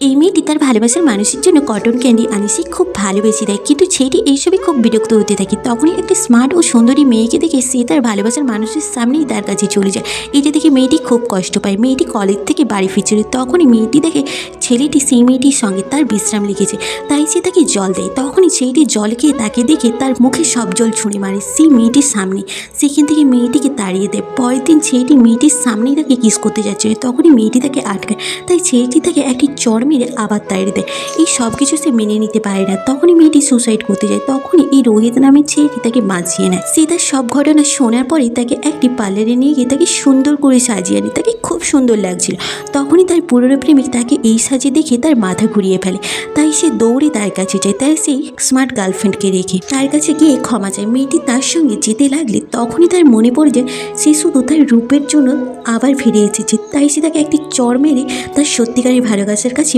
এই মেয়েটি তার ভালোবাসার মানুষের জন্য কটন ক্যান্ডি আনে, সে খুব ভালোবেসে দেয়, কিন্তু ছেলেটি এইসবে খুব বিরক্ত হতে থাকে। তখনই একটি স্মার্ট ও সুন্দরী মেয়েকে দেখে সে তার ভালোবাসার মানুষের সামনেই তার কাছে চলে যায়। এটা দেখে মেয়েটি খুব কষ্ট পায়। মেয়েটি কলেজ থেকে বাড়ি ফিরছিল, তখনই মেয়েটি দেখে ছেলেটি সেই মেয়েটির সঙ্গে তার বিশ্রাম লিখেছে, তাই সে তাকে জল দেয়। তখনই ছেলেটি জল খেয়ে তাকে দেখে তার মুখে সব জল ছুঁড়ে মারে সেই মেয়েটির সামনে। সেখান থেকে মেয়েটিকে তাড়িয়ে দেয়। পরের দিন ছেলেটি মেয়েটির সামনেই তাকে কিস করতে যাচ্ছিল, তখনই মেয়েটি তাকে আটকায়, তাই ছেলেটি তাকে একটি চড় মেরে আবার তাড়িয়ে দেয়। এই সব কিছু সে মেনে নিতে পারে না। তখনই মেয়েটি সুসাইড করতে যায়। তখনই এই রোহিত নামের ছেলেটি তাকে বাঁচিয়ে নেয়। সে তার সব ঘটনা শোনার পরে তাকে একটি পার্লারে নিয়ে গিয়ে তাকে সুন্দর করে সাজিয়ে আনে, তাকে খুব সুন্দর লাগছিল। তখনই তার পুরনো প্রেমিক তাকে এই সাজে দেখে তার মাথা ঘুরিয়ে ফেলে, তাই সে দৌড়ে তার কাছে যায়। তাই সেই স্মার্ট গার্লফ্রেন্ডকে রেখে তার কাছে গিয়ে ক্ষমা চায়। মেয়েটি তার সঙ্গে যেতে লাগলে তখনই তার মনে পড়ে যে সে শুধু তার রূপের জন্য আবার ফিরে এসেছে, তাই সে তাকে একটি চড় মেরে তার সত্যিকারের ভালোবাসার কাছে